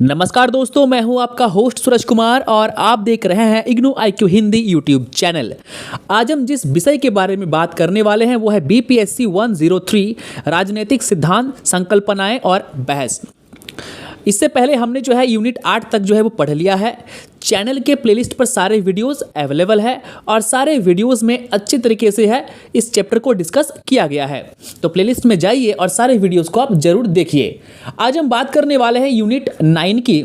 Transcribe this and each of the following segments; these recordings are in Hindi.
नमस्कार दोस्तों, मैं हूं आपका होस्ट सूरज कुमार और आप देख रहे हैं IGNOU IQ Hindi YouTube channel. आज हम जिस विषय के बारे में बात करने वाले हैं वो है BPSC 103 राजनीतिक सिद्धांत, संकल्पनाएं और बहस। इससे पहले हमने जो है यूनिट 8 तक जो है वो पढ़ लिया है। चैनल के प्लेलिस्ट पर सारे वीडियोस अवेलेबल है और सारे वीडियोस में अच्छी तरीके से है इस चैप्टर को डिस्कस किया गया है। तो प्लेलिस्ट में जाइए और सारे वीडियोस को आप जरूर देखिए। आज हम बात करने वाले हैं यूनिट 9 की,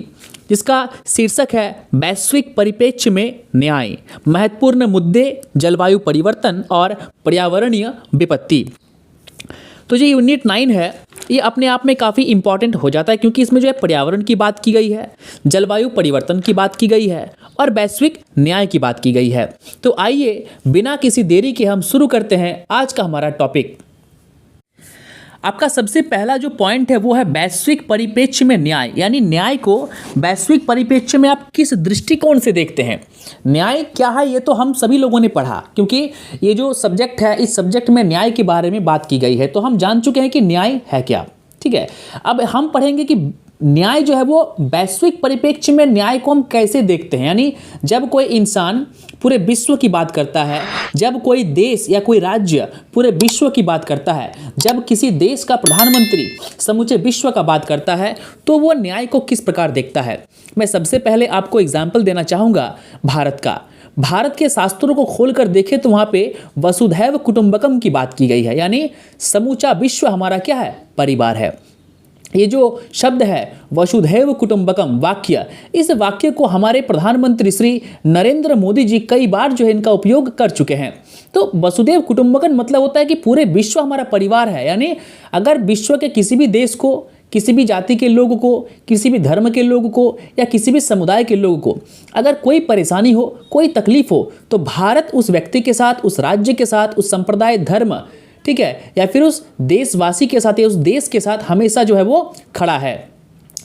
जिसका शीर्षक है वैश्विक परिप्रेक्ष्य में न्याय, महत्वपूर्ण मुद्दे, जलवायु परिवर्तन और पर्यावरणीय विपत्ति। तो जो यूनिट 9 है ये अपने आप में काफ़ी इंपॉर्टेंट हो जाता है, क्योंकि इसमें जो है पर्यावरण की बात की गई है, जलवायु परिवर्तन की बात की गई है और वैश्विक न्याय की बात की गई है। तो आइए बिना किसी देरी के हम शुरू करते हैं आज का हमारा टॉपिक। आपका सबसे पहला जो पॉइंट है वो है वैश्विक परिप्रेक्ष्य में न्याय, यानी न्याय को वैश्विक परिप्रेक्ष्य में आप किस दृष्टिकोण से देखते हैं। न्याय क्या है ये तो हम सभी लोगों ने पढ़ा, क्योंकि ये जो सब्जेक्ट है इस सब्जेक्ट में न्याय के बारे में बात की गई है, तो हम जान चुके हैं कि न्याय है क्या। ठीक है, अब हम पढ़ेंगे कि न्याय जो है वो वैश्विक परिप्रेक्ष्य में न्याय को हम कैसे देखते हैं। यानी जब कोई इंसान पूरे विश्व की बात करता है, जब कोई देश या कोई राज्य पूरे विश्व की बात करता है, जब किसी देश का प्रधानमंत्री समूचे विश्व का बात करता है, तो वो न्याय को किस प्रकार देखता है। मैं सबसे पहले आपको एग्जाम्पल देना चाहूँगा भारत का। भारत के शास्त्रों को खोलकर देखें तो वहाँ पे वसुधैव कुटुंबकम की बात की गई है, यानी समूचा विश्व हमारा क्या है, परिवार है। ये जो शब्द है वसुधैव कुटुंबकम वाक्य, इस वाक्य को हमारे प्रधानमंत्री श्री नरेंद्र मोदी जी कई बार जो है इनका उपयोग कर चुके हैं। तो वसुधैव कुटुंबकम मतलब होता है कि पूरे विश्व हमारा परिवार है, यानी अगर विश्व के किसी भी देश को, किसी भी जाति के लोगों को, किसी भी धर्म के लोगों को या किसी भी समुदाय के लोगों को अगर कोई परेशानी हो, कोई तकलीफ हो, तो भारत उस व्यक्ति के साथ, उस राज्य के साथ, उस संप्रदाय, धर्म, ठीक है, या फिर उस देशवासी के साथ या उस देश के साथ हमेशा जो है वो खड़ा है।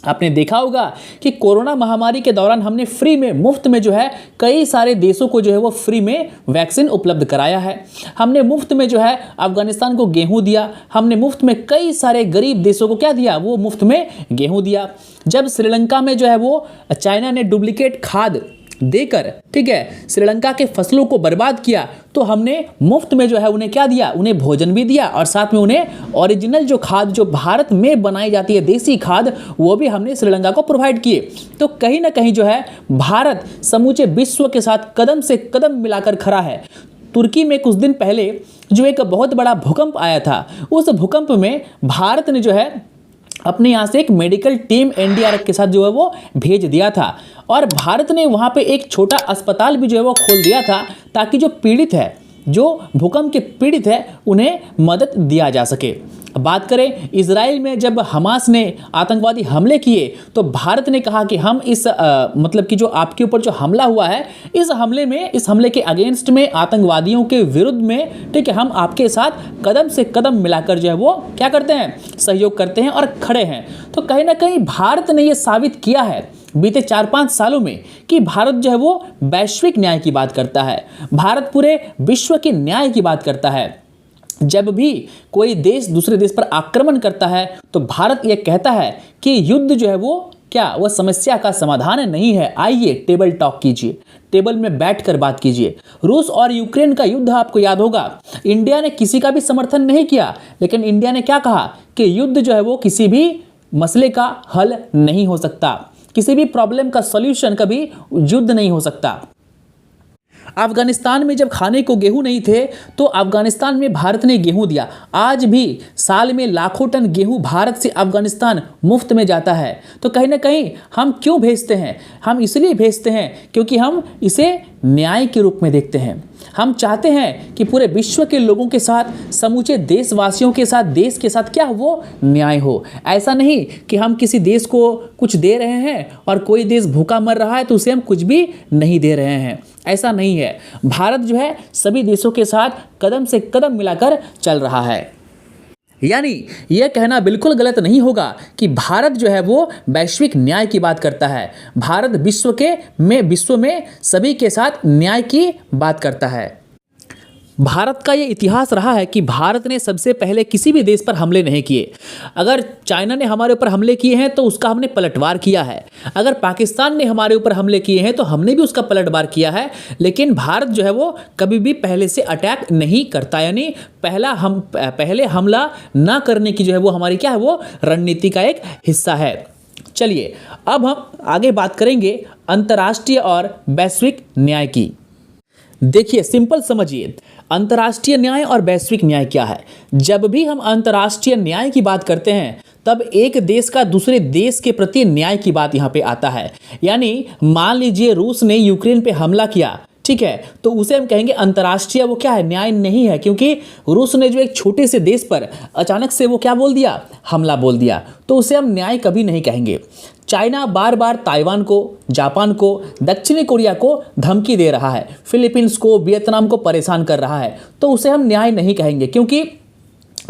आपने देखा होगा कि कोरोना महामारी के दौरान हमने फ्री में, मुफ्त में जो है कई सारे देशों को जो है वो फ्री में वैक्सीन उपलब्ध कराया है। हमने मुफ्त में जो है अफगानिस्तान को गेहूं दिया, हमने मुफ्त में कई सारे गरीब देशों को क्या दिया, वो मुफ्त में गेहूं दिया। जब श्रीलंका में जो है वो चाइना ने डुप्लीकेट खाद देकर, ठीक है, श्रीलंका के फसलों को बर्बाद किया, तो हमने मुफ्त में जो है उन्हें क्या दिया, उन्हें भोजन भी दिया और साथ में उन्हें ओरिजिनल जो खाद जो भारत में बनाई जाती है, देसी खाद, वो भी हमने श्रीलंका को प्रोवाइड किए। तो कहीं ना कहीं जो है भारत समूचे विश्व के साथ कदम से कदम मिलाकर खड़ा है। तुर्की में कुछ दिन पहले जो एक बहुत बड़ा भूकंप आया था, उस भूकंप में भारत ने जो है अपने यहाँ से एक मेडिकल टीम NDRF के साथ जो है वो भेज दिया था और भारत ने वहाँ पे एक छोटा अस्पताल भी जो है वो खोल दिया था, ताकि जो पीड़ित है, जो भूकंप के पीड़ित है, उन्हें मदद दिया जा सके। बात करें इजराइल में जब हमास ने आतंकवादी हमले किए, तो भारत ने कहा कि हम इस मतलब कि जो आपके ऊपर जो हमला हुआ है, इस हमले के अगेंस्ट में, आतंकवादियों के विरुद्ध में, ठीक है, हम आपके साथ कदम से कदम मिलाकर जो है वो क्या करते हैं, सहयोग करते हैं और खड़े हैं। तो कहीं ना कहीं भारत ने ये साबित किया है बीते 4-5 सालों में कि भारत जो है वो वैश्विक न्याय की बात करता है, भारत पूरे विश्व के न्याय की बात करता है। जब भी कोई देश दूसरे देश पर आक्रमण करता है तो भारत यह कहता है कि युद्ध जो है वो क्या, वह समस्या का समाधान नहीं है, आइए टेबल टॉक कीजिए, टेबल में बैठकर बात कीजिए। रूस और यूक्रेन का युद्ध आपको याद होगा, इंडिया ने किसी का भी समर्थन नहीं किया, लेकिन इंडिया ने क्या कहा कि युद्ध जो है वो किसी भी मसले का हल नहीं हो सकता, किसी भी प्रॉब्लम का सॉल्यूशन कभी युद्ध नहीं हो सकता। अफगानिस्तान में जब खाने को गेहूं नहीं थे तो अफगानिस्तान में भारत ने गेहूं दिया। आज भी साल में लाखों टन गेहूं भारत से अफगानिस्तान मुफ्त में जाता है। तो कहीं ना कहीं हम क्यों भेजते हैं, हम इसलिए भेजते हैं क्योंकि हम इसे न्याय के रूप में देखते हैं। हम चाहते हैं कि पूरे विश्व के लोगों के साथ, समूचे देशवासियों के साथ, देश के साथ क्या वो न्याय हो। ऐसा नहीं कि हम किसी देश को कुछ दे रहे हैं और कोई देश भूखा मर रहा है तो उसे हम कुछ भी नहीं दे रहे हैं, ऐसा नहीं है। भारत जो है सभी देशों के साथ कदम से कदम मिलाकर चल रहा है। यानी यह कहना बिल्कुल गलत नहीं होगा कि भारत जो है वो वैश्विक न्याय की बात करता है। भारत विश्व में सभी के साथ न्याय की बात करता है। भारत का ये इतिहास रहा है कि भारत ने सबसे पहले किसी भी देश पर हमले नहीं किए। अगर चाइना ने हमारे ऊपर हमले किए हैं तो उसका हमने पलटवार किया है। अगर पाकिस्तान ने हमारे ऊपर हमले किए हैं तो हमने भी उसका पलटवार किया है। लेकिन भारत जो है वो कभी भी पहले से अटैक नहीं करता, यानी पहले हमला ना करने की जो है वो हमारी क्या है, वो रणनीति का एक हिस्सा है। चलिए अब हम आगे बात करेंगे अंतर्राष्ट्रीय और वैश्विक न्याय की। देखिए सिंपल समझिए, अंतर्राष्ट्रीय न्याय और वैश्विक न्याय क्या है। जब भी हम अंतर्राष्ट्रीय न्याय की बात करते हैं तब एक देश का दूसरे देश के प्रति न्याय की बात यहाँ पे आता है। यानी मान लीजिए रूस ने यूक्रेन पे हमला किया, ठीक है, तो उसे हम कहेंगे अंतर्राष्ट्रीय वो क्या है, न्याय नहीं है, क्योंकि रूस ने जो एक छोटे से देश पर अचानक से वो क्या बोल दिया, हमला बोल दिया, तो उसे हम न्याय कभी नहीं कहेंगे। चाइना बार बार ताइवान को, जापान को, दक्षिणी कोरिया को धमकी दे रहा है, फिलीपींस को, वियतनाम को परेशान कर रहा है, तो उसे हम न्याय नहीं कहेंगे, क्योंकि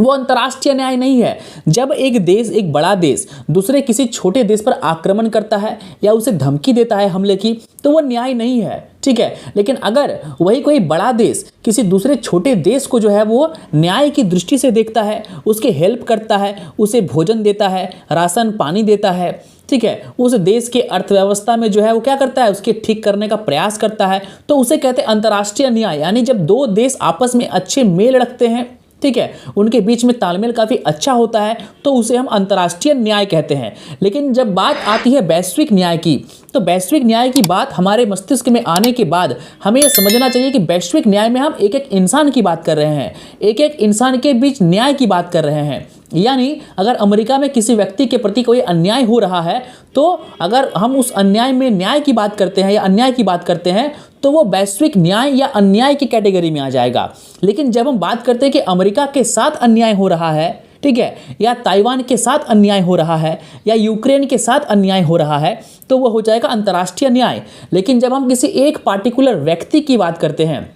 वो अंतर्राष्ट्रीय न्याय नहीं है। जब एक देश, एक बड़ा देश दूसरे किसी छोटे देश पर आक्रमण करता है या उसे धमकी देता है हमले की, तो वो न्याय नहीं है, ठीक है। लेकिन अगर वही कोई बड़ा देश किसी दूसरे छोटे देश को जो है वो न्याय की दृष्टि से देखता है, उसके हेल्प करता है, उसे भोजन देता है, राशन पानी देता है, ठीक है, उस देश के अर्थव्यवस्था में जो है वो क्या करता है, उसके ठीक करने का प्रयास करता है, तो उसे कहते हैं अंतर्राष्ट्रीय न्याय। यानी जब दो देश आपस में अच्छे मेल रखते हैं, ठीक है, उनके बीच में तालमेल काफ़ी अच्छा होता है, तो उसे हम अंतर्राष्ट्रीय न्याय कहते हैं। लेकिन जब बात आती है वैश्विक न्याय की, तो वैश्विक न्याय की बात हमारे मस्तिष्क में आने के बाद हमें यह समझना चाहिए कि वैश्विक न्याय में हम एक एक इंसान की बात कर रहे हैं, एक एक इंसान के बीच न्याय की बात कर रहे हैं। यानी अगर अमेरिका में किसी व्यक्ति के प्रति कोई अन्याय हो रहा है, तो अगर हम उस अन्याय में न्याय की बात करते हैं या अन्याय की बात करते हैं, तो वो वैश्विक न्याय या अन्याय की कैटेगरी में आ जाएगा। लेकिन जब हम बात करते हैं कि अमेरिका के साथ अन्याय हो रहा है, ठीक है, या ताइवान के साथ अन्याय हो रहा है, या यूक्रेन के साथ अन्याय हो रहा है, तो वो हो जाएगा अंतर्राष्ट्रीय न्याय। लेकिन जब हम किसी एक पार्टिकुलर व्यक्ति की बात करते हैं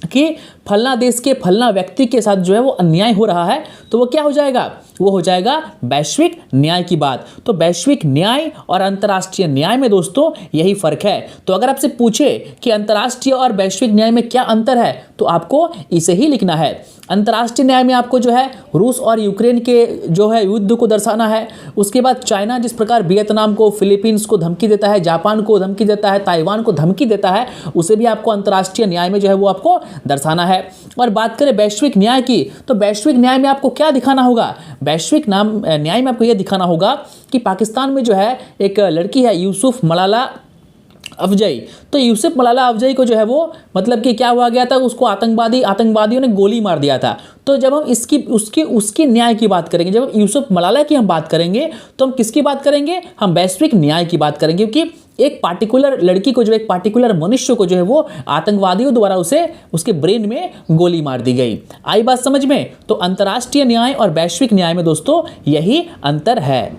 कि फलना देश के फलना व्यक्ति के साथ जो है वो अन्याय हो रहा है, तो वो क्या हो जाएगा, वो हो जाएगा वैश्विक न्याय की बात। तो वैश्विक न्याय और अंतर्राष्ट्रीय न्याय में दोस्तों यही फर्क है। तो अगर आपसे पूछे कि अंतर्राष्ट्रीय और वैश्विक न्याय में क्या अंतर है, तो आपको इसे ही लिखना है। अंतर्राष्ट्रीय न्याय में आपको जो है रूस और यूक्रेन के जो है युद्ध को दर्शाना है। उसके बाद चाइना जिस प्रकार वियतनाम को, फिलीपींस को धमकी देता है, जापान को धमकी देता है, ताइवान को धमकी देता है, उसे भी आपको अंतर्राष्ट्रीय न्याय में जो है वो आपको दर्शाना है। और बात करें वैश्विक न्याय की, तो वैश्विक न्याय में आपको क्या दिखाना होगा, वैश्विक न्याय में आपको यह दिखाना होगा कि पाकिस्तान में जो है एक लड़की है यूसुफ मलाला अफजई, तो यूसुफ मलाला अफजई को जो है वो मतलब कि क्या हुआ गया था, उसको आतंकवादियों ने गोली मार दिया था। तो जब हम उसकी न्याय की बात करेंगे, जब यूसुफ मलाला की हम बात करेंगे, तो हम किसकी बात करेंगे, हम वैश्विक न्याय की बात करेंगे, क्योंकि एक पार्टिकुलर लड़की को, जो एक पार्टिकुलर मनुष्य को जो है वो आतंकवादियों द्वारा उसे उसके ब्रेन में गोली मार दी गई। आई बात समझ में। तो अंतर्राष्ट्रीय न्याय और वैश्विक न्याय में दोस्तों यही अंतर है।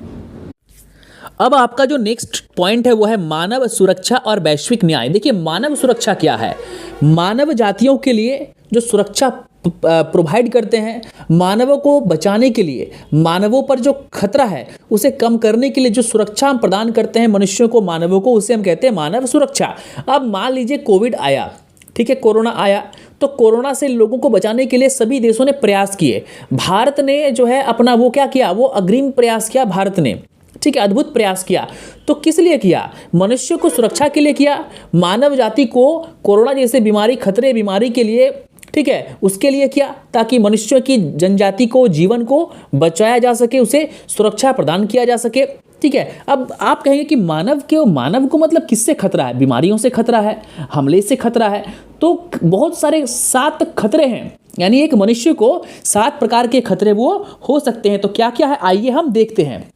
अब आपका जो नेक्स्ट पॉइंट है वो है मानव सुरक्षा और वैश्विक न्याय। देखिए मानव सुरक्षा क्या है, मानव जातियों के लिए जो सुरक्षा प्रोवाइड करते हैं, मानवों को बचाने के लिए, मानवों पर जो खतरा है उसे कम करने के लिए जो सुरक्षा हम प्रदान करते हैं मनुष्यों को, मानवों को, उसे हम कहते हैं मानव सुरक्षा। अब मान लीजिए कोविड आया, ठीक है, कोरोना आया, तो कोरोना से लोगों को बचाने के लिए सभी देशों ने प्रयास किए। भारत ने जो है अपना वो क्या किया, वो अग्रिम प्रयास किया भारत ने, ठीक है, अद्भुत प्रयास किया। तो किस लिए किया, मनुष्य को सुरक्षा के लिए किया, मानव जाति को कोरोना जैसे बीमारी, खतरे बीमारी के लिए, ठीक है, उसके लिए किया, ताकि मनुष्यों की जनजाति को, जीवन को बचाया जा सके, उसे सुरक्षा प्रदान किया जा सके, ठीक है। अब आप कहेंगे कि मानव को मतलब किससे खतरा है, बीमारियों से खतरा है, हमले से खतरा है, तो बहुत सारे 7 खतरे हैं, यानी एक मनुष्य को 7 प्रकार के खतरे वो हो सकते हैं। तो क्या क्या है, आइए हम देखते हैं।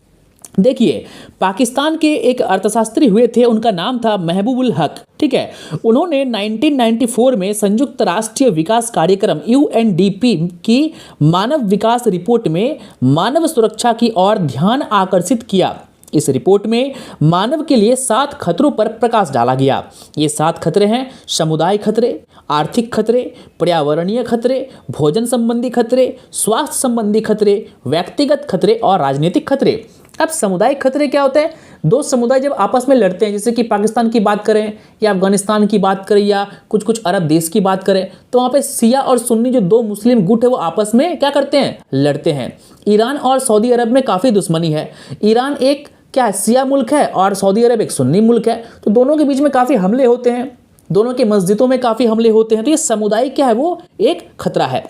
देखिए पाकिस्तान के एक अर्थशास्त्री हुए थे, उनका नाम था महबूबुल हक, ठीक है। उन्होंने 1994 में संयुक्त राष्ट्रीय विकास कार्यक्रम UNDP की मानव विकास रिपोर्ट में मानव सुरक्षा की ओर ध्यान आकर्षित किया। इस रिपोर्ट में मानव के लिए 7 खतरों पर प्रकाश डाला गया। ये 7 खतरे हैं: समुदाय खतरे, आर्थिक खतरे, पर्यावरणीय खतरे, भोजन संबंधी खतरे, स्वास्थ्य संबंधी खतरे, व्यक्तिगत खतरे और राजनीतिक खतरे। अब सामुदायिक खतरे क्या होते हैं? दो समुदाय जब आपस में लड़ते हैं, जैसे कि पाकिस्तान की बात करें या अफगानिस्तान की बात करें या कुछ कुछ अरब देश की बात करें, तो वहाँ पे शिया और सुन्नी जो दो मुस्लिम गुट है वो आपस में क्या करते हैं? लड़ते हैं। ईरान और सऊदी अरब में काफ़ी दुश्मनी है। ईरान एक क्या शिया मुल्क है और सऊदी अरब एक सुन्नी मुल्क है, तो दोनों के बीच में काफ़ी हमले होते हैं, दोनों के मस्जिदों में काफ़ी हमले होते हैं। तो ये समुदाय क्या है? वो एक खतरा है।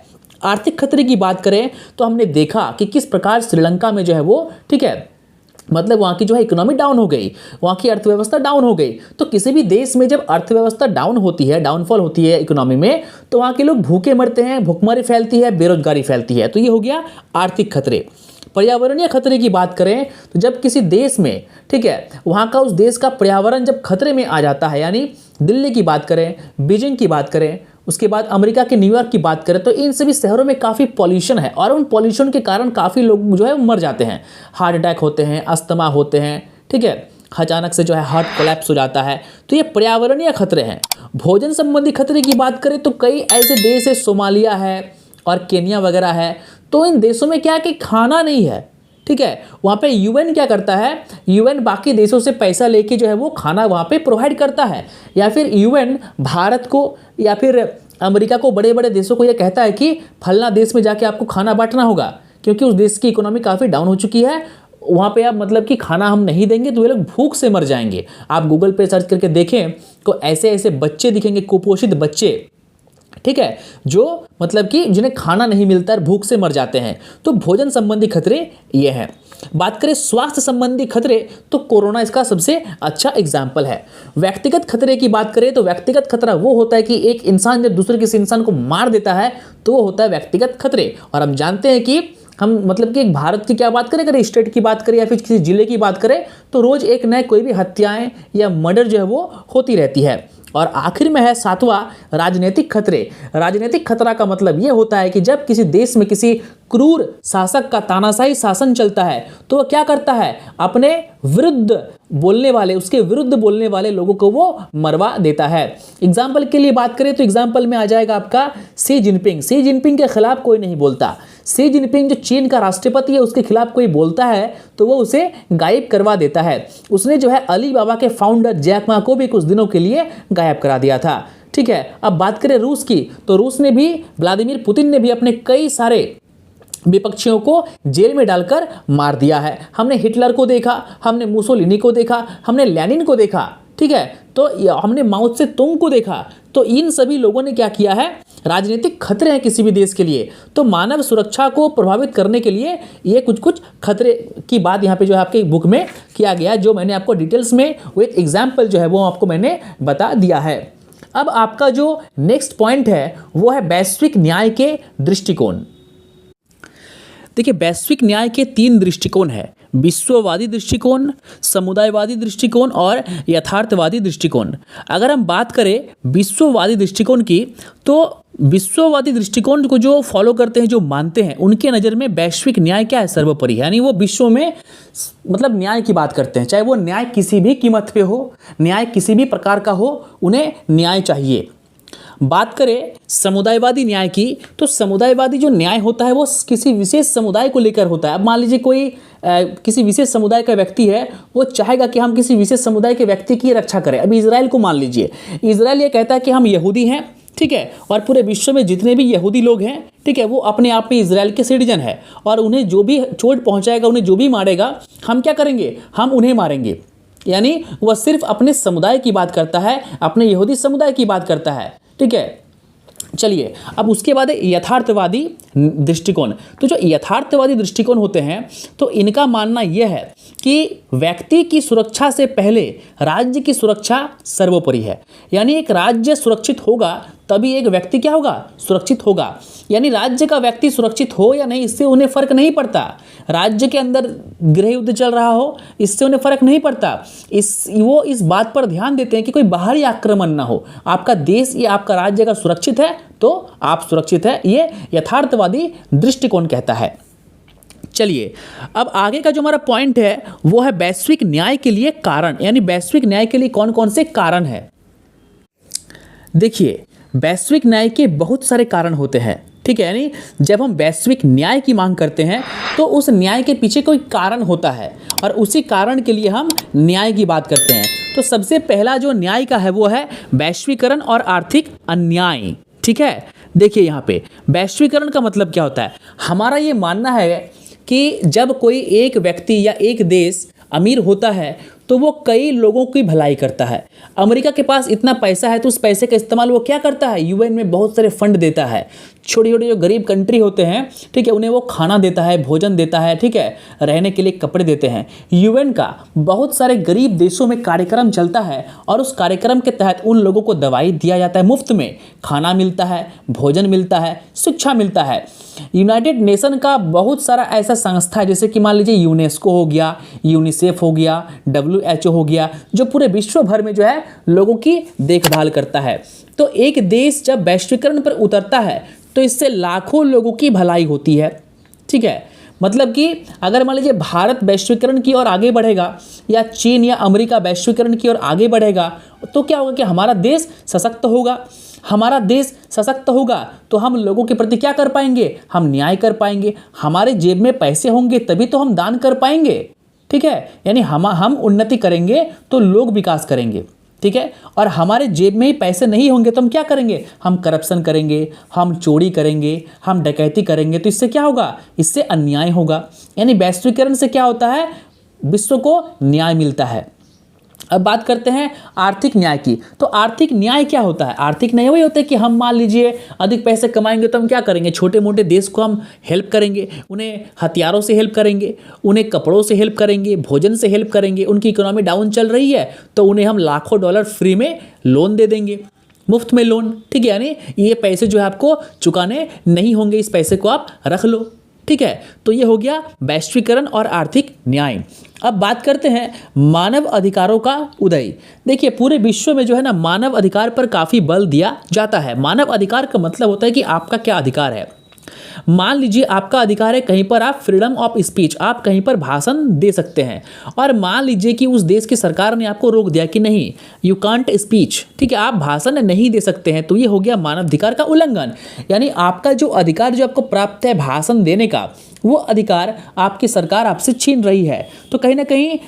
आर्थिक खतरे की बात करें तो हमने देखा कि किस प्रकार श्रीलंका में जो है वो, ठीक है, मतलब वहाँ की जो है इकोनॉमी डाउन हो गई, वहाँ की अर्थव्यवस्था डाउन हो गई। तो किसी भी देश में जब अर्थव्यवस्था डाउन होती है, डाउनफॉल होती है इकोनॉमी में, तो वहाँ के लोग भूखे मरते हैं, भुखमरी फैलती है, बेरोजगारी फैलती है। तो ये हो गया आर्थिक खतरे। पर्यावरणीय खतरे की बात करें तो जब किसी देश में, ठीक है, वहाँ का उस देश का पर्यावरण जब खतरे में आ जाता है, यानी दिल्ली की बात करें, बीजिंग की बात करें, उसके बाद अमेरिका के न्यूयॉर्क की बात करें, तो इन सभी शहरों में काफ़ी पॉल्यूशन है और उन पॉल्यूशन के कारण काफ़ी लोग जो है मर जाते हैं, हार्ट अटैक होते हैं, अस्थमा होते हैं, ठीक है, अचानक से जो है हार्ट कोलैप्स हो जाता है। तो ये पर्यावरणीय खतरे हैं। भोजन संबंधी खतरे की बात करें तो कई ऐसे देश है, सोमालिया है और केन्या वगैरह है, तो इन देशों में क्या है कि खाना नहीं है, ठीक है। वहाँ पे यूएन क्या करता है? यूएन बाकी देशों से पैसा लेके जो है वो खाना वहाँ पे प्रोवाइड करता है, या फिर यूएन भारत को या फिर अमेरिका को, बड़े बड़े देशों को ये कहता है कि फलना देश में जाके आपको खाना बांटना होगा, क्योंकि उस देश की इकोनॉमी काफ़ी डाउन हो चुकी है, वहाँ पे आप मतलब कि खाना हम नहीं देंगे तो वे लोग भूख से मर जाएंगे। आप गूगल पे सर्च करके देखें तो ऐसे ऐसे बच्चे दिखेंगे, कुपोषित बच्चे, ठीक है, जो मतलब कि जिन्हें खाना नहीं मिलता है, भूख से मर जाते हैं। तो भोजन संबंधी खतरे ये हैं। बात करें स्वास्थ्य संबंधी खतरे तो कोरोना इसका सबसे अच्छा एग्जाम्पल है। व्यक्तिगत खतरे की बात करें तो व्यक्तिगत खतरा वो होता है कि एक इंसान जब दूसरे किसी इंसान को मार देता है तो वो होता है व्यक्तिगत खतरे। और हम जानते हैं कि हम मतलब कि एक भारत की क्या बात करें, अगर स्टेट की बात करें या फिर किसी जिले की बात करें, तो रोज एक नए कोई भी हत्याएं या मर्डर जो है वो होती रहती है। और आखिर में है सातवां, राजनीतिक खतरे। राजनीतिक खतरा का मतलब ये होता है कि जब किसी देश में किसी क्रूर शासक का तानाशाही शासन चलता है तो वह क्या करता है? अपने विरुद्ध बोलने वाले, उसके विरुद्ध बोलने वाले लोगों को वो मरवा देता है। एग्जाम्पल के लिए बात करें तो एग्जाम्पल में आ जाएगा आपका शी जिनपिंग। शी जिनपिंग के खिलाफ कोई नहीं बोलता। शी जिनपिंग जो चीन का राष्ट्रपति है, उसके खिलाफ कोई बोलता है तो वो उसे गायब करवा देता है। उसने जो है अली बाबा के फाउंडर जैक मा को भी कुछ दिनों के लिए गायब करा दिया था, ठीक है। अब बात करें रूस की, तो रूस ने भी, व्लादिमीर पुतिन ने भी अपने कई सारे विपक्षियों को जेल में डालकर मार दिया है। हमने हिटलर को देखा, हमने मुसोलिनी को देखा, हमने लेनिन को देखा, ठीक है, तो हमने माओ से तुंग को देखा। तो इन सभी लोगों ने क्या किया है? राजनीतिक खतरे हैं किसी भी देश के लिए, तो मानव सुरक्षा को प्रभावित करने के लिए ये कुछ कुछ खतरे की बात यहाँ पे जो है आपके बुक में किया गया, जो मैंने आपको डिटेल्स में विद एग्जाम्पल जो है वो आपको मैंने बता दिया है। अब आपका जो नेक्स्ट पॉइंट है वो है वैश्विक न्याय के दृष्टिकोण। देखिए, वैश्विक न्याय के 3 दृष्टिकोण हैं: विश्ववादी दृष्टिकोण, समुदायवादी दृष्टिकोण और यथार्थवादी दृष्टिकोण। अगर हम बात करें विश्ववादी दृष्टिकोण की, तो विश्ववादी दृष्टिकोण को जो फॉलो करते हैं, जो मानते हैं, उनके नज़र में वैश्विक न्याय क्या है? सर्वोपरि, यानी वो विश्व में मतलब न्याय की बात करते हैं, चाहे वो न्याय किसी भी कीमत पे हो, न्याय किसी भी प्रकार का हो, उन्हें न्याय चाहिए। बात करें समुदायवादी न्याय की, तो समुदायवादी जो न्याय होता है वो किसी विशेष समुदाय को लेकर होता है। अब मान लीजिए कोई किसी विशेष समुदाय का व्यक्ति है, वो चाहेगा कि हम किसी विशेष समुदाय के व्यक्ति की रक्षा करें। अभी इजराइल को मान लीजिए, इजराइल ये कहता है कि हम यहूदी हैं, ठीक है, और पूरे विश्व में जितने भी यहूदी लोग हैं, ठीक है, वो अपने आप में इजराइल के सिटीजन है, और उन्हें जो भी चोट पहुँचाएगा, उन्हें जो भी मारेगा, हम क्या करेंगे? हम उन्हें मारेंगे। यानी वह सिर्फ अपने समुदाय की बात करता है, अपने यहूदी समुदाय की बात करता है, ठीक है। चलिए, अब उसके बाद यथार्थवादी दृष्टिकोण। तो जो यथार्थवादी दृष्टिकोण होते हैं, तो इनका मानना यह है कि व्यक्ति की सुरक्षा से पहले राज्य की सुरक्षा सर्वोपरि है। यानी एक राज्य सुरक्षित होगा तभी एक व्यक्ति क्या होगा? सुरक्षित होगा। यानी राज्य का व्यक्ति सुरक्षित हो या नहीं, इससे उन्हें फर्क नहीं पड़ता। राज्य के अंदर गृह युद्ध चल रहा हो, इससे उन्हें फर्क नहीं पड़ता। वो इस बात पर ध्यान देते हैं कि कोई बाहरी आक्रमण ना हो। आपका देश या आपका राज्य अगर सुरक्षित है तो आप सुरक्षित है, ये यथार्थवादी दृष्टिकोण कहता है। चलिए, अब आगे का जो हमारा पॉइंट है वो है वैश्विक न्याय के लिए कारण, यानी वैश्विक न्याय के लिए कौन कौन से कारण है। देखिए, वैश्विक न्याय के बहुत सारे कारण होते हैं, ठीक है, यानी जब हम वैश्विक न्याय की मांग करते हैं तो उस न्याय के पीछे कोई कारण होता है और उसी कारण के लिए हम न्याय की बात करते हैं। तो सबसे पहला जो न्याय का है वो है वैश्वीकरण और आर्थिक अन्याय। ठीक है, देखिए यहाँ पे वैश्वीकरण का मतलब क्या होता है। हमारा ये मानना है कि जब कोई एक व्यक्ति या एक देश अमीर होता है तो वो कई लोगों की भलाई करता है। अमेरिका के पास इतना पैसा है तो उस पैसे का इस्तेमाल वो क्या करता है, यूएन में बहुत सारे फंड देता है। छोटे छोटे जो गरीब कंट्री होते हैं, ठीक है, उन्हें वो खाना देता है, भोजन देता है, ठीक है, रहने के लिए कपड़े देते हैं। यूएन का बहुत सारे गरीब देशों में कार्यक्रम चलता है और उस कार्यक्रम के तहत उन लोगों को दवाई दिया जाता है, मुफ्त में खाना मिलता है, भोजन मिलता है, शिक्षा मिलता है। यूनाइटेड नेशन का बहुत सारा ऐसा संस्था है, जैसे कि मान लीजिए यूनेस्को हो गया, यूनिसेफ हो गया, WHO हो गया, जो पूरे विश्व भर में जो है लोगों की देखभाल करता है। तो एक देश जब वैश्वीकरण पर उतरता है तो इससे लाखों लोगों की भलाई होती है। ठीक है, मतलब कि अगर मान लीजिए भारत वैश्वीकरण की ओर आगे बढ़ेगा या चीन या अमेरिका वैश्वीकरण की ओर आगे बढ़ेगा तो क्या होगा कि हमारा देश सशक्त होगा। हमारा देश सशक्त होगा तो हम लोगों के प्रति क्या कर पाएंगे, हम न्याय कर पाएंगे। हमारे जेब में पैसे होंगे तभी तो हम दान कर पाएंगे। ठीक है, यानी हम उन्नति करेंगे तो लोग विकास करेंगे। ठीक है, और हमारे जेब में ही पैसे नहीं होंगे तो हम क्या करेंगे, हम करप्शन करेंगे, हम चोरी करेंगे, हम डकैती करेंगे। तो इससे क्या होगा, इससे अन्याय होगा। यानी वैश्वीकरण से क्या होता है, विश्व को न्याय मिलता है। अब बात करते हैं आर्थिक न्याय की। तो आर्थिक न्याय क्या होता है, आर्थिक न्याय वही होता है कि हम मान लीजिए अधिक पैसे कमाएंगे तो हम क्या करेंगे, छोटे मोटे देश को हम हेल्प करेंगे, उन्हें हथियारों से हेल्प करेंगे, उन्हें कपड़ों से हेल्प करेंगे, भोजन से हेल्प करेंगे। उनकी इकोनॉमी डाउन चल रही है तो उन्हें हम लाखों डॉलर फ्री में लोन दे देंगे, मुफ्त में लोन। ठीक है, यानी ये पैसे जो है आपको चुकाने नहीं होंगे, इस पैसे को आप रख लो। ठीक है, तो ये हो गया वैश्वीकरण और आर्थिक न्याय। अब बात करते हैं मानव अधिकारों का उदय। देखिए पूरे विश्व में जो है ना मानव अधिकार पर काफ़ी बल दिया जाता है। मानव अधिकार का मतलब होता है कि आपका क्या अधिकार है। मान लीजिए आपका अधिकार है कहीं पर आप फ्रीडम ऑफ स्पीच, आप कहीं पर भाषण दे सकते हैं, और मान लीजिए कि उस देश की सरकार ने आपको रोक दिया कि नहीं, यू कांट स्पीच, ठीक है, आप भाषण नहीं दे सकते हैं, तो ये हो गया मानव अधिकार का उल्लंघन। यानी आपका जो अधिकार जो आपको प्राप्त है भाषण देने का, वो अधिकार आपकी सरकार आपसे छीन रही है। तो कहीं ना कहीं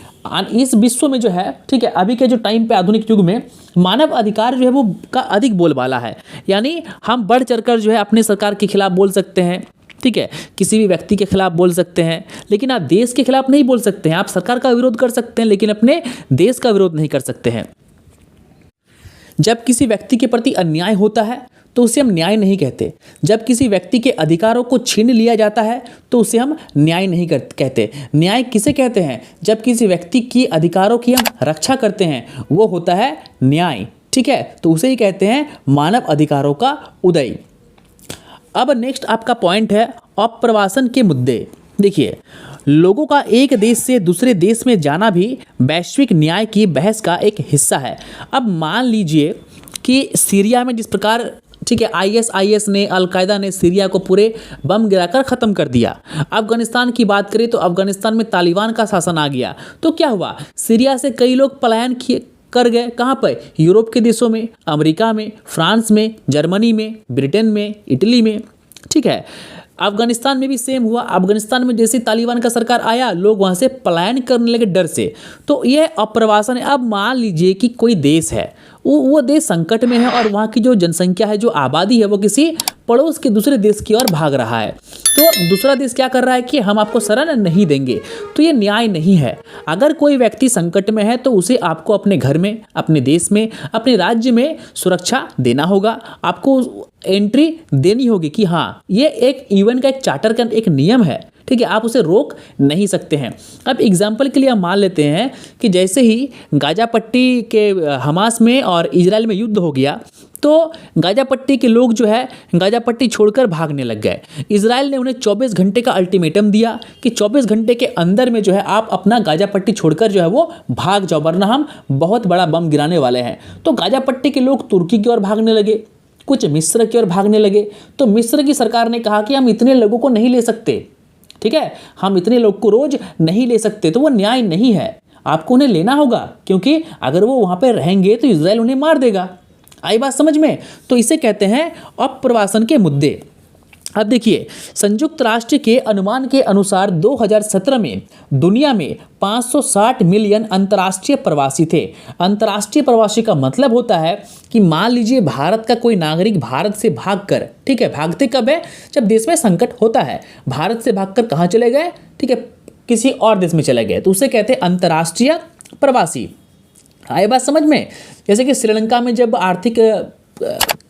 इस विश्व में जो है, ठीक है, अभी के जो टाइम पे आधुनिक युग में मानव अधिकार जो है वो का अधिक बोलबाला है। यानी हम बढ़ चढ़कर जो है अपने सरकार के खिलाफ बोल सकते हैं, ठीक है, किसी भी व्यक्ति के खिलाफ बोल सकते हैं, लेकिन आप देश के खिलाफ नहीं बोल सकते हैं। आप सरकार का विरोध कर सकते हैं लेकिन अपने देश का विरोध नहीं कर सकते हैं। जब किसी व्यक्ति के प्रति अन्याय होता है तो उसे हम न्याय नहीं कहते। जब किसी व्यक्ति के अधिकारों को छीन लिया जाता है तो उसे हम न्याय नहीं कहते। न्याय किसे कहते हैं, जब किसी व्यक्ति की अधिकारों की हम रक्षा करते हैं, वो होता है न्याय। ठीक है, तो उसे ही कहते हैं मानव अधिकारों का उदय। अब नेक्स्ट आपका पॉइंट है अप्रवासन के मुद्दे। देखिए लोगों का एक देश से दूसरे देश में जाना भी वैश्विक न्याय की बहस का एक हिस्सा है। अब मान लीजिए कि सीरिया में जिस प्रकार, ठीक है, ISIS ने, अलकायदा ने सीरिया को पूरे बम गिराकर ख़त्म कर दिया। अफगानिस्तान की बात करें तो अफगानिस्तान में तालिबान का शासन आ गया। तो क्या हुआ, सीरिया से कई लोग पलायन कर गए। कहाँ पर, यूरोप के देशों में, अमेरिका में, फ्रांस में, जर्मनी में, ब्रिटेन में, इटली में। ठीक है, अफगानिस्तान में भी सेम हुआ। अफगानिस्तान में जैसे तालिबान का सरकार आया, लोग वहाँ से पलायन करने लगे डर से। तो यह अप्रवासन है। अब मान लीजिए कि कोई देश है, वो देश संकट में है और वहाँ की जो जनसंख्या है, जो आबादी है, वो किसी पड़ोस के दूसरे देश की ओर भाग रहा है। तो दूसरा देश क्या कर रहा है कि हम आपको शरण नहीं देंगे। तो ये न्याय नहीं है। अगर कोई व्यक्ति संकट में है तो उसे आपको अपने घर में, अपने देश में, अपने राज्य में सुरक्षा देना होगा। आपको एंट्री देनी होगी कि हाँ, ये एक UN का एक चार्टर का एक नियम है। ठीक है, आप उसे रोक नहीं सकते हैं। अब एग्जाम्पल के लिए हम मान लेते हैं कि जैसे ही गाजा पट्टी के हमास में और इजराइल में युद्ध हो गया तो गाजा पट्टी के लोग जो है गाजा पट्टी छोड़कर भागने लग गए। इजराइल ने उन्हें 24 घंटे का अल्टीमेटम दिया कि 24 घंटे के अंदर में जो है आप अपना गाजा पट्टी छोड़कर जो है वो भाग जाओ, वरना हम बहुत बड़ा बम गिराने वाले हैं। तो गाजा पट्टी के लोग तुर्की की ओर भागने लगे, कुछ मिस्र की ओर भागने लगे। तो मिस्र की सरकार ने कहा कि हम इतने लोगों को नहीं ले सकते, ठीक है, हम इतने लोग को रोज नहीं ले सकते। तो वो न्याय नहीं है, आपको उन्हें लेना होगा, क्योंकि अगर वो वहाँ पर रहेंगे तो इजराइल उन्हें मार देगा। आई बात समझ में? तो इसे कहते हैं अप्रवासन के मुद्दे। अब देखिए, संयुक्त राष्ट्र के अनुमान के अनुसार 2017 में दुनिया में 560 मिलियन अंतर्राष्ट्रीय प्रवासी थे। अंतर्राष्ट्रीय प्रवासी का मतलब होता है कि मान लीजिए भारत का कोई नागरिक भारत से भागकर, ठीक है, भागते कब है, जब देश में संकट होता है, भारत से भागकर कहाँ चले गए, ठीक है, किसी और देश में चले गए, तो उसे कहते हैं अंतर्राष्ट्रीय प्रवासी। आए बात समझ में? जैसे कि श्रीलंका में जब आर्थिक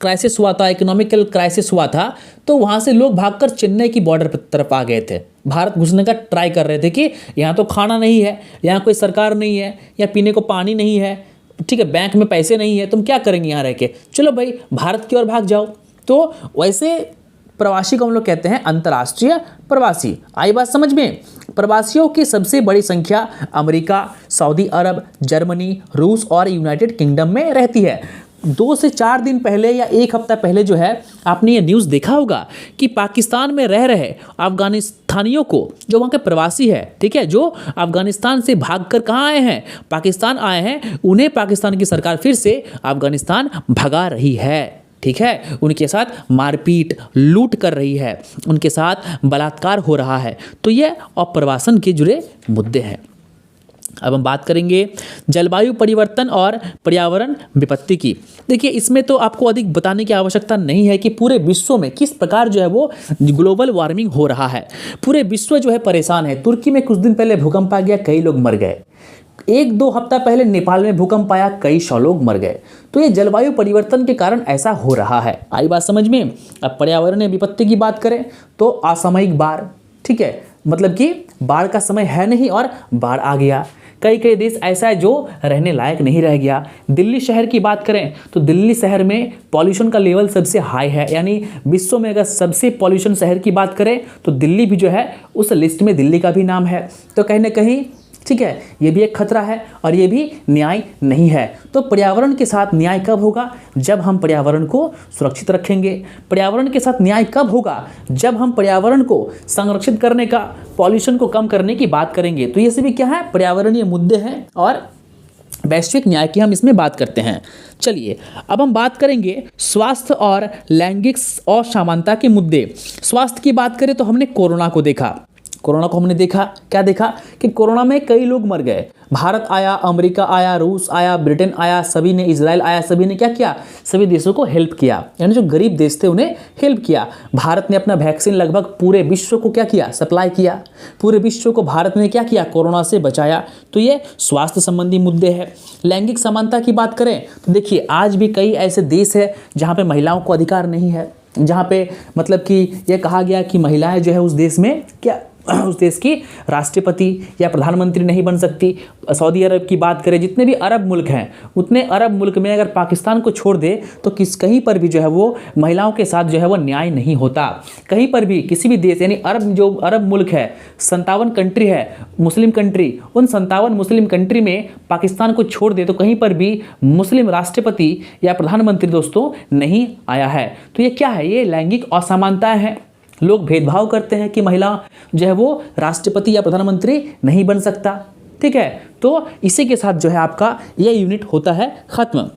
क्राइसिस हुआ था, इकोनॉमिकल क्राइसिस हुआ था, तो वहाँ से लोग भागकर चेन्नई की बॉर्डर तरफ आ गए थे, भारत घुसने का ट्राई कर रहे थे कि यहाँ तो खाना नहीं है, यहाँ कोई सरकार नहीं है, या पीने को पानी नहीं है, ठीक है, बैंक में पैसे नहीं है, तुम क्या करेंगे यहाँ रह के, चलो भाई भारत की ओर भाग जाओ। तो वैसे प्रवासी को हम लोग कहते हैं अंतर्राष्ट्रीय प्रवासी। आई बात समझ में? प्रवासियों की सबसे बड़ी संख्या अमेरिका, सऊदी अरब, जर्मनी, रूस और यूनाइटेड किंगडम में रहती है। 2 से 4 दिन पहले या 1 हफ्ता पहले जो है आपने ये न्यूज़ देखा होगा कि पाकिस्तान में रह रहे अफगानिस्तानियों को, जो वहाँ के प्रवासी है, ठीक है, जो अफगानिस्तान से भागकर कहाँ आए हैं, पाकिस्तान आए हैं, उन्हें पाकिस्तान की सरकार फिर से अफगानिस्तान भगा रही है, ठीक है, उनके साथ मारपीट लूट कर रही है, उनके साथ बलात्कार हो रहा है। तो ये अप्रवासन के जुड़े मुद्दे हैं। अब हम बात करेंगे जलवायु परिवर्तन और पर्यावरण विपत्ति की। देखिए, इसमें तो आपको अधिक बताने की आवश्यकता नहीं है कि पूरे विश्व में किस प्रकार जो है वो ग्लोबल वार्मिंग हो रहा है। पूरे विश्व जो है परेशान है। तुर्की में कुछ दिन पहले भूकंप आ गया, कई लोग मर गए। 1-2 हफ्ता पहले नेपाल में भूकंप आया, कई 100 लोग मर गए। तो ये जलवायु परिवर्तन के कारण ऐसा हो रहा है। आई बात समझ में? अब पर्यावरणीय विपत्ति की बात करें तो असामयिक बाढ़, ठीक है, मतलब कि बाढ़ का समय है नहीं और बाढ़ आ गया। कई देश ऐसा है जो रहने लायक नहीं रह गया। दिल्ली शहर की बात करें तो दिल्ली शहर में पॉल्यूशन का लेवल सबसे हाई है, यानी विश्व में अगर सबसे पॉल्यूशन शहर की बात करें तो दिल्ली भी जो है उस लिस्ट में दिल्ली का भी नाम है। तो कहीं ना कहीं, ठीक है, ये भी एक खतरा है और ये भी न्याय नहीं है। तो पर्यावरण के साथ न्याय कब होगा? जब हम पर्यावरण को सुरक्षित रखेंगे। पर्यावरण के साथ न्याय कब होगा? जब हम पर्यावरण को संरक्षित करने का, पॉल्यूशन को कम करने की बात करेंगे। तो ये सभी क्या है? पर्यावरणीय मुद्दे हैं और वैश्विक न्याय की हम इसमें बात करते हैं। चलिए अब हम बात करेंगे स्वास्थ्य और लैंगिक असमानता के मुद्दे। स्वास्थ्य की बात करें तो हमने कोरोना को देखा। कोरोना को हमने देखा, क्या देखा कि कोरोना में कई लोग मर गए। भारत आया, अमेरिका आया, रूस आया, ब्रिटेन आया, सभी ने, इजराइल आया, सभी ने क्या किया? सभी देशों को हेल्प किया, यानी जो गरीब देश थे उन्हें हेल्प किया। भारत ने अपना वैक्सीन लगभग पूरे विश्व को क्या किया? सप्लाई किया। पूरे विश्व को भारत ने क्या किया? कोरोना से बचाया। तो ये स्वास्थ्य संबंधी मुद्दे हैं। लैंगिक समानता की बात करें तो देखिए, आज भी कई ऐसे देश है जहाँ पे महिलाओं को अधिकार नहीं है, जहाँ पे मतलब कि ये कहा गया कि महिलाएं जो है उस देश में क्या, उस देश की राष्ट्रपति या प्रधानमंत्री नहीं बन सकती। सऊदी अरब की बात करें, जितने भी अरब मुल्क हैं, उतने अरब मुल्क में अगर पाकिस्तान को छोड़ दे तो कहीं पर भी जो है वो महिलाओं के साथ जो है वो न्याय नहीं होता। कहीं पर भी किसी भी देश, यानी अरब मुल्क है, 57 कंट्री है, मुस्लिम कंट्री, उन 57 मुस्लिम कंट्री में पाकिस्तान को छोड़ दे तो कहीं पर भी मुस्लिम राष्ट्रपति या प्रधानमंत्री दोस्तों नहीं आया है। तो ये क्या है? ये लैंगिक असमानताएं हैं। लोग भेदभाव करते हैं कि महिला जो है वो राष्ट्रपति या प्रधानमंत्री नहीं बन सकता, ठीक है। तो इसी के साथ जो है आपका ये यूनिट होता है ख़त्म।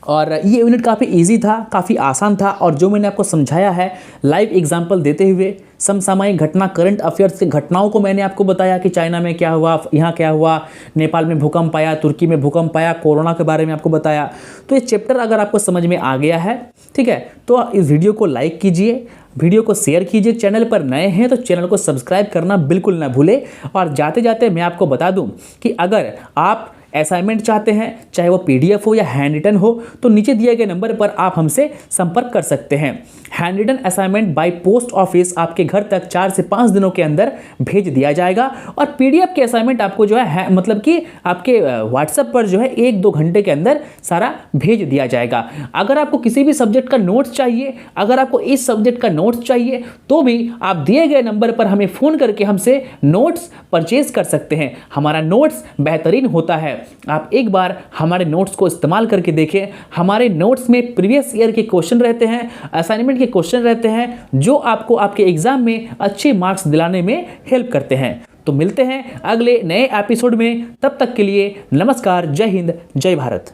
और ये यूनिट काफ़ी इजी था, काफ़ी आसान था, और जो मैंने आपको समझाया है लाइव एग्जांपल देते हुए, समसामयिक घटना, करंट अफेयर्स के घटनाओं को मैंने आपको बताया कि चाइना में क्या हुआ, यहाँ क्या हुआ, नेपाल में भूकंप आया, तुर्की में भूकंप आया, कोरोना के बारे में आपको बताया। तो ये चैप्टर अगर आपको समझ में आ गया है, ठीक है, तो इस वीडियो को लाइक कीजिए, वीडियो को शेयर कीजिए। चैनल पर नए हैं तो चैनल को सब्सक्राइब करना बिल्कुल ना भूलें। और जाते जाते मैं आपको बता दूं कि अगर आप असाइनमेंट चाहते हैं, चाहे वो PDF हो या हैंड रिटन हो, तो नीचे दिए गए नंबर पर आप हमसे संपर्क कर सकते हैं। Hand written assignment by post office आपके घर तक 4 से 5 दिनों के अंदर भेज दिया जाएगा, और PDF के असाइनमेंट आपको जो है मतलब कि आपके व्हाट्सएप पर जो है 1-2 घंटे के अंदर सारा भेज दिया जाएगा। अगर आपको किसी भी सब्जेक्ट का नोट्स चाहिए, अगर आपको इस सब्जेक्ट का नोट्स चाहिए, तो भी आप दिए गए नंबर पर हमें फ़ोन करके हमसे नोट्स परचेज कर सकते हैं। हमारा नोट्स बेहतरीन होता है, आप एक बार हमारे नोट्स को इस्तेमाल करके देखें। हमारे नोट्स में प्रीवियस ईयर के क्वेश्चन रहते हैं, असाइनमेंट के क्वेश्चन रहते हैं, जो आपको आपके एग्जाम में अच्छे मार्क्स दिलाने में हेल्प करते हैं। तो मिलते हैं अगले नए एपिसोड में, तब तक के लिए नमस्कार, जय हिंद, जय भारत।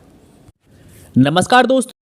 नमस्कार दोस्तों।